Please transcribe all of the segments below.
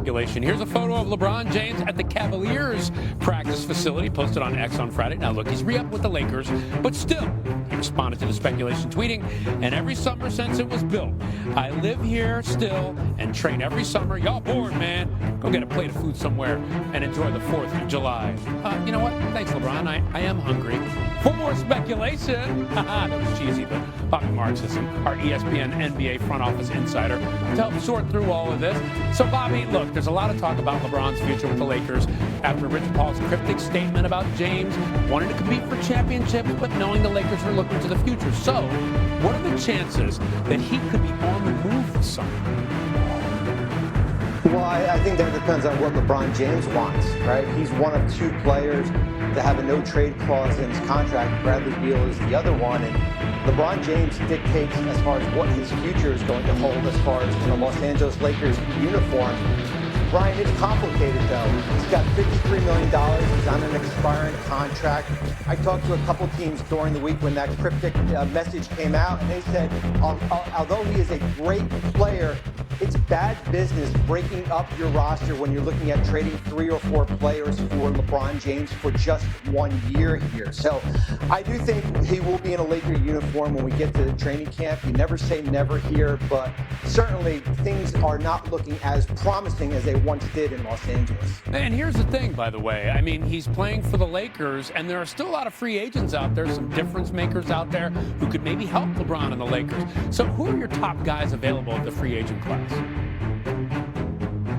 speculation. Here's a photo of LeBron James at the Cavaliers practice facility posted on X on Friday. Now look, he's re-upped with the Lakers, but still, he responded to the speculation tweeting, and every summer since it was built, I live here still and train every summer. Y'all bored, man. Go get a plate of food somewhere and enjoy the 4th of July. You know what? Thanks, LeBron. I am hungry. For more speculation, that was cheesy, but Bobby Marks is our ESPN NBA front office insider to help sort through all of this. So, Bobby, look, there's a lot of talk about LeBron's future with the Lakers after Rich Paul's cryptic statement about James wanting to compete for championships, but knowing the Lakers are looking to the future. So, what are the chances that he could be on the move this summer? Well, I think that depends on what LeBron James wants, right? He's one of two players that have a no-trade clause in his contract. Bradley Beal is the other one, and LeBron James dictates as far as what his future is going to hold as far as in a Los Angeles Lakers uniform. Brian, it's complicated, though. He's got $53 million. He's on an expiring contract. I talked to a couple teams during the week when that cryptic message came out, and they said, although he is a great player, it's bad business breaking up your roster when you're looking at trading 3 or 4 players for LeBron James for just 1 year here. So I do think he will be in a Laker uniform when we get to the training camp. You never say never here, but certainly things are not looking as promising as they once did in Los Angeles. And here's the thing, by the way. I mean, he's playing for the Lakers, and there are still a lot of free agents out there, some difference makers out there who could maybe help LeBron and the Lakers. So who are your top guys available at the free agent class?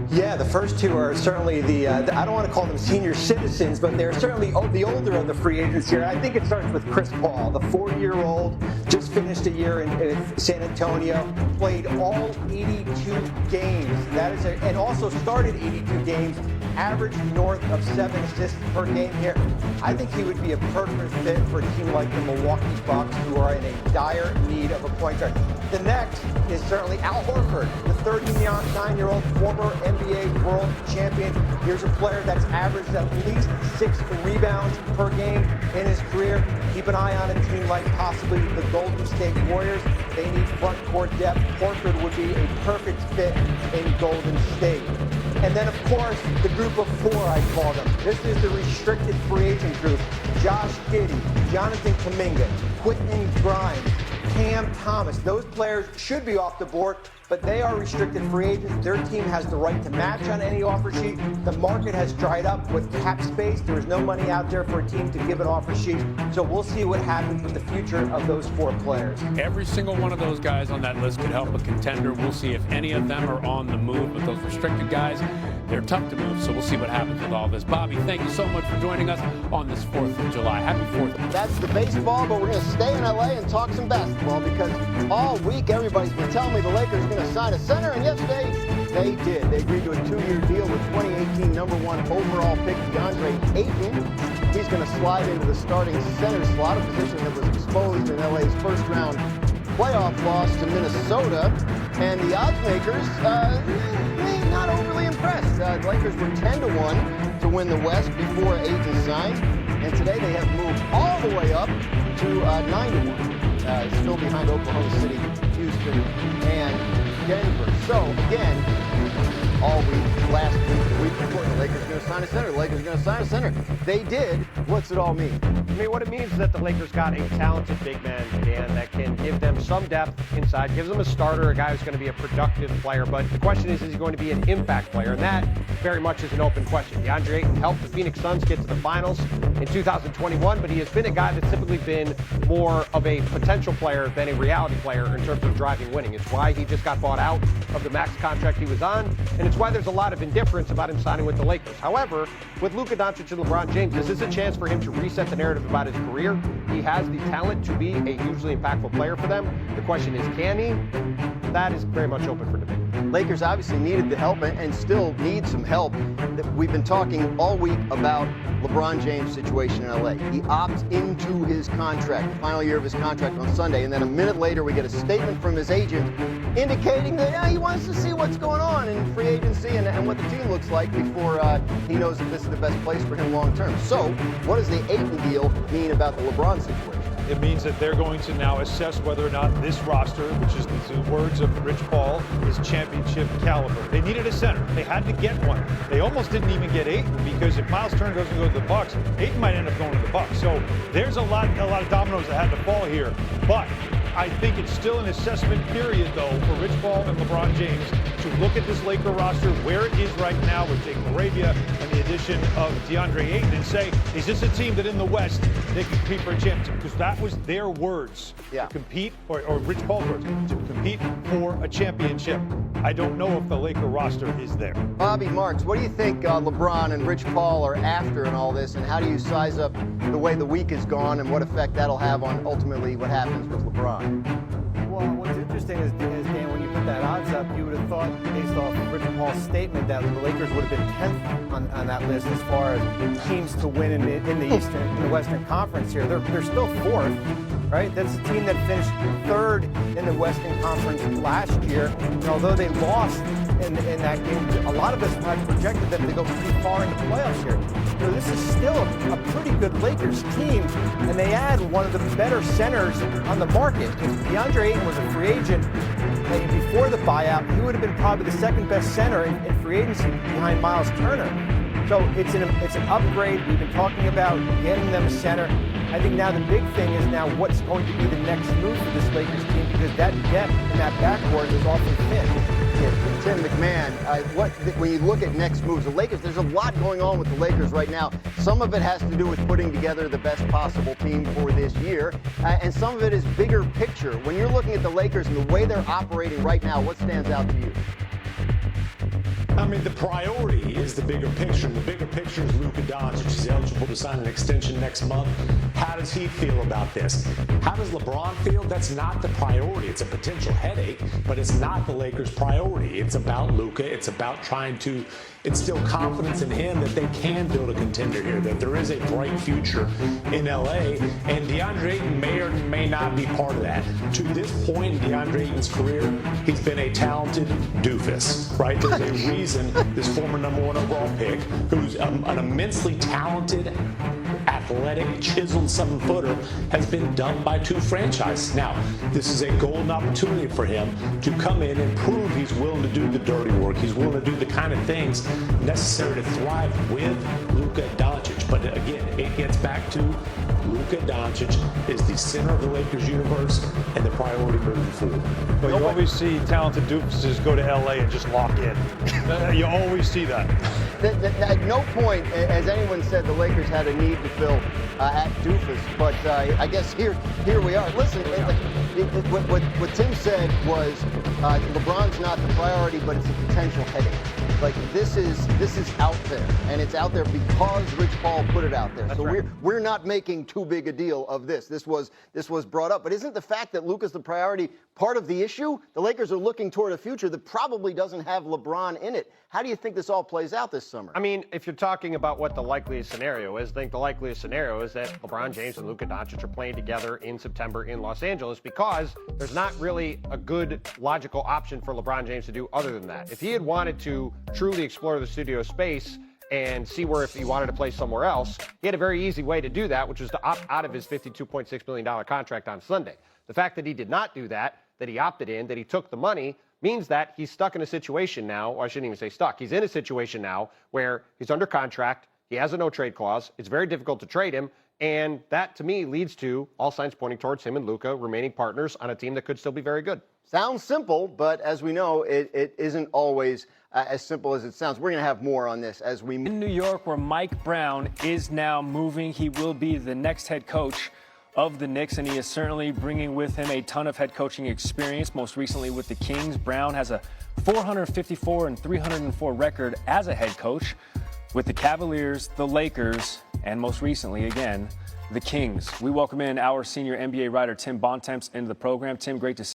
Yeah, the first two are certainly I don't want to call them senior citizens, but they're certainly the older of the free agents here. I think it starts with Chris Paul, the 4-year-old, just finished a year in San Antonio, played all 82 games. And also started 82 games, averaged north of 7 assists per game here. I think he would be a perfect fit for a team like the Milwaukee Bucks, who are in a dire need of a point guard. The next is certainly Al Horford, the 39-year-old former NBA world champion. Here's a player that's averaged at least 6 rebounds per game in his career. Keep an eye on a team like possibly the Golden State Warriors. They need front court depth. Horford would be a perfect fit in Golden State. And then, of course, the group of 4, I call them. This is the restricted free agent group. Josh Giddey, Jonathan Kuminga, Quentin Grimes, Cam Thomas. Those players should be off the board, but they are restricted free agents. Their team has the right to match on any offer sheet. The market has dried up with cap space. There is no money out there for a team to give an offer sheet. So we'll see what happens with the future of those 4 players. Every single one of those guys on that list could help a contender. We'll see if any of them are on the move. But those restricted guys, they're tough to move. So we'll see what happens with all this. Bobby, thank you so much for joining us on this 4th of July. Happy 4th. That's the baseball, but we're going to stay in LA and talk some basketball because all week everybody's been telling me the Lakers are going to sign a center, and yesterday they did. They agreed to a 2-year deal with 2018 #1 overall pick DeAndre Ayton. He's going to slide into the starting center slot, a position that was exposed in LA's first-round playoff loss to Minnesota. And the odds makers, not overly impressed. The Lakers were 10-1 to win the West before Ayton signed, and today they have moved all the way up to 9-1. Still behind Oklahoma City, Houston, and Denver. So, again, all week, last week, the week before, the Lakers are going to sign a center. The Lakers are going to sign a center. They did. What's it all mean? I mean, what it means is that the Lakers got a talented big man, Dan, that can give them some depth inside, gives them a starter, a guy who's going to be a productive player. But the question is he going to be an impact player? And that very much is an open question. DeAndre Ayton helped the Phoenix Suns get to the finals in 2021, but he has been a guy that's typically been more of a potential player than a reality player in terms of driving winning. It's why he just got bought out of the max contract he was on, and it's why there's a lot of indifference about him signing with the Lakers. However, with Luka Doncic and LeBron James, this is a chance for him to reset the narrative about his career. He has the talent to be a hugely impactful player for them. The question is, can he? That is very much open for debate. Lakers obviously needed the help and still need some help. We've been talking all week about LeBron James' situation in LA. He opts into his contract, the final year of his contract on Sunday, and then a minute later we get a statement from his agent indicating that he wants to see what's going on in free agency and what the team looks like before he knows that this is the best place for him long term. So what does the Ayton deal mean about the LeBron situation? It means that they're going to now assess whether or not this roster, which is the words of Rich Paul, is championship caliber. They needed a center. They had to get one. They almost didn't even get Ayton, because if Miles Turner doesn't go to the Bucks, Ayton might end up going to the Bucks. So there's a lot of dominoes that had to fall here. But I think it's still an assessment period, though, for Rich Paul and LeBron James to look at this Laker roster where it is right now with Jake Arabia and the addition of DeAndre Ayton, and say, is this a team that in the West they can compete for a championship? Because that was their words. Yeah. To compete, or Rich Paul's words, to compete for a championship. I don't know if the Laker roster is there. Bobby Marks, what do you think LeBron and Rich Paul are after in all this, and how do you size up the way the week has gone and what effect that'll have on ultimately what happens with LeBron? Well, what's interesting is Dan, when you put that odds up, you would have thought, based off of Rich Paul's statement, that the Lakers would have been 10th on that list as far as teams to win in the Western Conference here. They're still 4th, right? That's a team that finished 3rd in the Western Conference last year. And although they lost in that game, a lot of us had projected them to go pretty far in the playoffs here. So this is still a pretty good Lakers team, and they add one of the better centers on the market. If DeAndre Ayton was a free agent before the buyout, he would have been probably the second best center in free agency behind Miles Turner. So it's an upgrade. We've been talking about getting them a center. I think now the big thing is now what's going to be the next move for this Lakers team, because that depth in that backcourt is awfully thin. Yeah, Tim McMahon, when you look at next moves, the Lakers, there's a lot going on with the Lakers right now. Some of it has to do with putting together the best possible team for this year, and some of it is bigger picture. When you're looking at the Lakers and the way they're operating right now, what stands out to you? I mean, the priority is the bigger picture. The bigger picture is Luka Doncic. He's eligible to sign an extension next month. How does he feel about this? How does LeBron feel? That's not the priority. It's a potential headache, but it's not the Lakers' priority. It's about Luka. It's about trying to instill confidence in him that they can build a contender here, that there is a bright future in LA, and DeAndre Ayton may or may not be part of that. To this point in DeAndre Ayton's career, he's been a talented doofus, right? There's a reason this former #1 overall pick, who's an immensely talented, athletic, chiseled 7-footer, has been dumped by 2 franchises. Now, this is a golden opportunity for him to come in and prove he's willing to do the dirty work. He's willing to do the kind of things necessary to thrive with Luka Doncic. But again, it gets back to Luka Doncic is the center of the Lakers universe and the priority moving forward. But you always see talented doofuses go to LA and just lock in. You always see that. At no point, as anyone said, the Lakers had a need to fill at doofus, but I guess here we are. Listen, what Tim said was LeBron's not the priority, but it's a potential headache. Like this is out there, and it's out there because Rich Paul put it out there. That's so right. we're not making too big a deal of this. This was brought up, but isn't the fact that Luka's the priority part of the issue? The Lakers are looking toward a future that probably doesn't have LeBron in it. How do you think this all plays out this summer? I mean, if you're talking about what the likeliest scenario is, I think the likeliest scenario is that LeBron James and Luka Doncic are playing together in September in Los Angeles, because there's not really a good logical option for LeBron James to do other than that. If he had wanted to truly explore the studio space and see where if he wanted to play somewhere else, he had a very easy way to do that, which was to opt out of his $52.6 million contract on Sunday. The fact that he did not do that, that he opted in, that he took the money, means that he's stuck in a situation now, or I shouldn't even say stuck, he's in a situation now where he's under contract, he has a no-trade clause, it's very difficult to trade him, and that, to me, leads to all signs pointing towards him and Luka remaining partners on a team that could still be very good. Sounds simple, but as we know, it isn't always as simple as it sounds. We're going to have more on this as we move. In New York, where Mike Brown is now moving, he will be the next head coach of the Knicks, and he is certainly bringing with him a ton of head coaching experience, most recently with the Kings. Brown has a 454-304 record as a head coach with the Cavaliers, the Lakers, and most recently, again, the Kings. We welcome in our senior NBA writer, Tim Bontemps, into the program. Tim, great to see you.